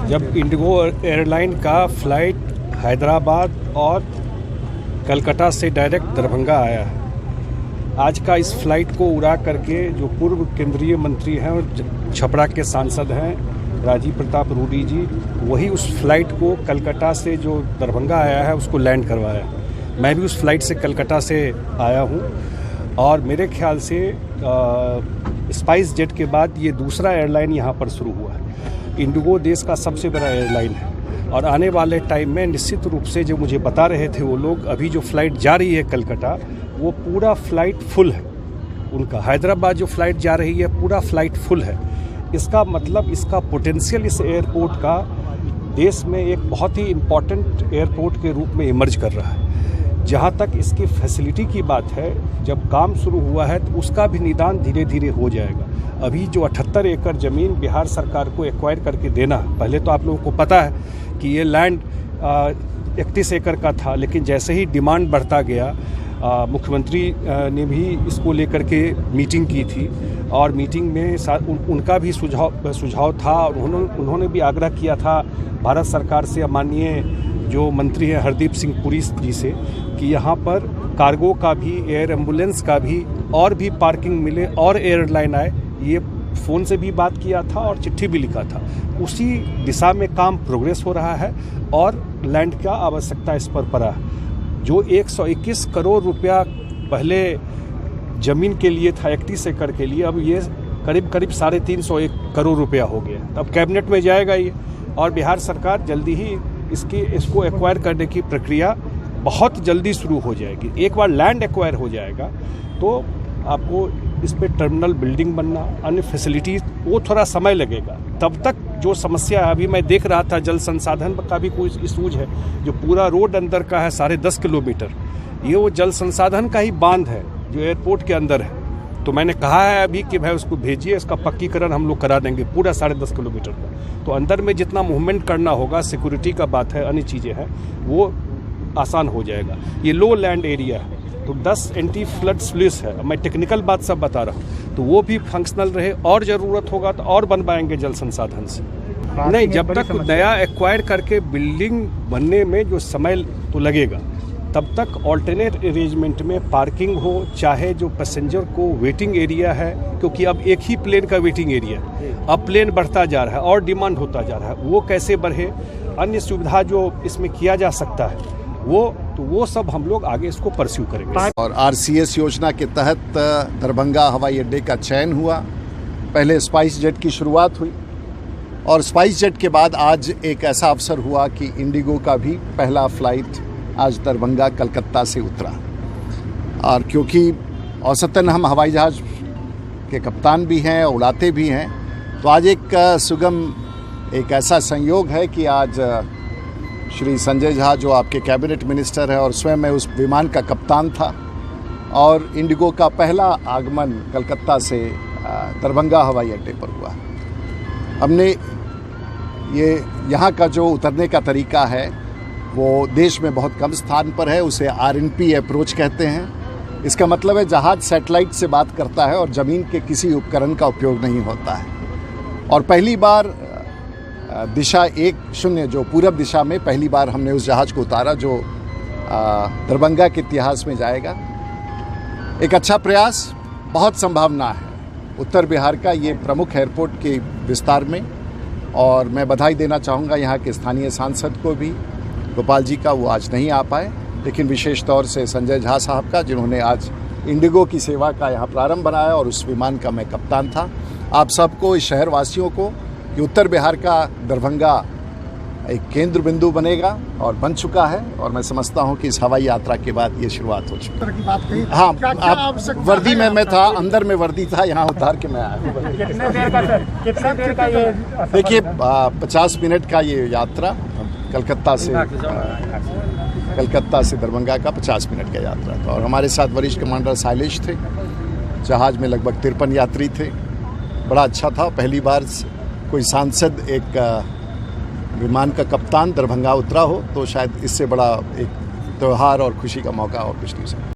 जब Indigo airline का flight Hyderabad और कलकत्ता से डायरेक्ट दरभंगा आया है। आज का इस फ्लाइट को उड़ा करके जो पूर्व केंद्रीय मंत्री हैं और छपरा के सांसद हैं राजीव प्रताप रूडी जी, वही उस फ्लाइट को कलकत्ता से जो दरभंगा आया है उसको लैंड करवाया। मैं भी उस फ्लाइट से कलकत्ता से आया हूँ और मेरे ख्याल से स्पाइस जेट के बाद ये दूसरा एयरलाइन यहाँ पर शुरू हुआ है। इंडिगो देश का सबसे बड़ा एयरलाइन है और आने वाले टाइम में निश्चित रूप से जो मुझे बता रहे थे वो लोग, अभी जो फ़्लाइट जा रही है कलकत्ता, वो पूरा फ़्लाइट फुल है उनका। हैदराबाद जो फ़्लाइट जा रही है पूरा फ़्लाइट फुल है। इसका मतलब इसका पोटेंशियल इस एयरपोर्ट का देश में एक बहुत ही इम्पॉर्टेंट एयरपोर्ट के रूप में इमर्ज कर रहा है। जहाँ तक इसकी फैसिलिटी की बात है, जब काम शुरू हुआ है तो उसका भी निदान धीरे धीरे हो जाएगा। अभी जो 78 एकड़ ज़मीन बिहार सरकार को एक्वायर करके देना, पहले तो आप लोगों को पता है कि ये लैंड 31 एकड़ का था, लेकिन जैसे ही डिमांड बढ़ता गया, मुख्यमंत्री ने भी इसको लेकर के मीटिंग की थी और मीटिंग में उनका भी सुझाव था और उन्होंने भी आग्रह किया था भारत सरकार से, माननीय जो मंत्री हैं हरदीप सिंह पुरी जी से, कि यहाँ पर कार्गो का भी, एयर एम्बुलेंस का भी और भी पार्किंग मिले और एयरलाइन आए। ये फ़ोन से भी बात किया था और चिट्ठी भी लिखा था। उसी दिशा में काम प्रोग्रेस हो रहा है और लैंड का आवश्यकता इस पर पड़ा है। जो 121 करोड़ रुपया पहले ज़मीन के लिए था 31 एकड़ के लिए, अब ये करीब 350 करोड़ रुपया हो गया। अब कैबिनेट में जाएगा ये और बिहार सरकार जल्दी ही इसको एक्वायर करने की प्रक्रिया बहुत जल्दी शुरू हो जाएगी। एक बार लैंड एक्वायर हो जाएगा तो आपको इस पे टर्मिनल बिल्डिंग बनना, अन्य फैसिलिटीज, वो थोड़ा समय लगेगा। तब तक जो समस्या है, अभी मैं देख रहा था जल संसाधन का भी कोई इशूज है। जो पूरा रोड अंदर का है 10.5 किलोमीटर, ये वो जल संसाधन का ही बांध है जो एयरपोर्ट के अंदर है। तो मैंने कहा है अभी कि भाई उसको भेजिए, इसका पक्कीकरण हम लोग करा देंगे पूरा 10.5 किलोमीटर का। तो अंदर में जितना मूवमेंट करना होगा, सिक्योरिटी का बात है, अन्य चीज़ें हैं, वो आसान हो जाएगा। ये लो लैंड एरिया है तो 10 एंटी फ्लड स्लुइस है। मैं टेक्निकल बात सब बता रहा हूँ, तो वो भी फंक्शनल रहे और ज़रूरत होगा तो और बनवाएंगे जल संसाधन से। नहीं, जब तक नया एक्वायर करके बिल्डिंग बनने में जो समय तो लगेगा, तब तक ऑल्टरनेट अरेंजमेंट में पार्किंग हो, चाहे जो पैसेंजर को वेटिंग एरिया है, क्योंकि अब एक ही प्लेन का वेटिंग एरिया है, अब प्लेन बढ़ता जा रहा है और डिमांड होता जा रहा है, वो कैसे बढ़े, अन्य सुविधा जो इसमें किया जा सकता है वो सब हम लोग आगे इसको परस्यू करेंगे। और RCS योजना के तहत दरभंगा हवाई अड्डे का चयन हुआ। पहले स्पाइस जेट की शुरुआत हुई और स्पाइस जेट के बाद आज एक ऐसा अवसर हुआ कि इंडिगो का भी पहला फ्लाइट आज दरभंगा कलकत्ता से उतरा। और क्योंकि औसतन हम हवाई जहाज़ के कप्तान भी हैं, उड़ाते भी हैं, तो आज एक सुगम एक ऐसा संयोग है कि आज श्री संजय झा, जो आपके कैबिनेट मिनिस्टर हैं और स्वयं मैं उस विमान का कप्तान था, और इंडिगो का पहला आगमन कलकत्ता से दरभंगा हवाई अड्डे पर हुआ। हमने यहाँ का जो उतरने का तरीका है वो देश में बहुत कम स्थान पर है। उसे RNP अप्रोच कहते हैं। इसका मतलब है जहाज़ सैटेलाइट से बात करता है और ज़मीन के किसी उपकरण का उपयोग नहीं होता है। और पहली बार दिशा 10 जो पूरब दिशा में पहली बार हमने उस जहाज़ को उतारा, जो दरभंगा के इतिहास में जाएगा। एक अच्छा प्रयास, बहुत संभावना है उत्तर बिहार का ये प्रमुख एयरपोर्ट के विस्तार में। और मैं बधाई देना चाहूँगा यहाँ के स्थानीय सांसद को भी, गोपाल जी का, वो आज नहीं आ पाए, लेकिन विशेष तौर से संजय झा साहब का, जिन्होंने आज इंडिगो की सेवा का यहाँ प्रारंभ बनाया और उस विमान का मैं कप्तान था। आप सबको, इस शहरवासियों को, कि उत्तर बिहार का दरभंगा एक केंद्र बिंदु बनेगा और बन चुका है। और मैं समझता हूं कि इस हवाई यात्रा के बाद ये शुरुआत हो चुकी है। हाँ, आप वर्दी में मैं था, अंदर में वर्दी था, यहाँ उतार के मैं आया हूँ। कितने का ये? देखिए, 50 मिनट का ये यात्रा कलकत्ता से दरभंगा का 50 मिनट का यात्रा था। और हमारे साथ वरिष्ठ कमांडर शैलेश थे। जहाज़ में लगभग 53 यात्री थे। बड़ा अच्छा था। पहली बार कोई सांसद एक विमान का कप्तान दरभंगा उतरा हो, तो शायद इससे बड़ा एक त्यौहार और खुशी का मौका और कुछ नहीं सकता।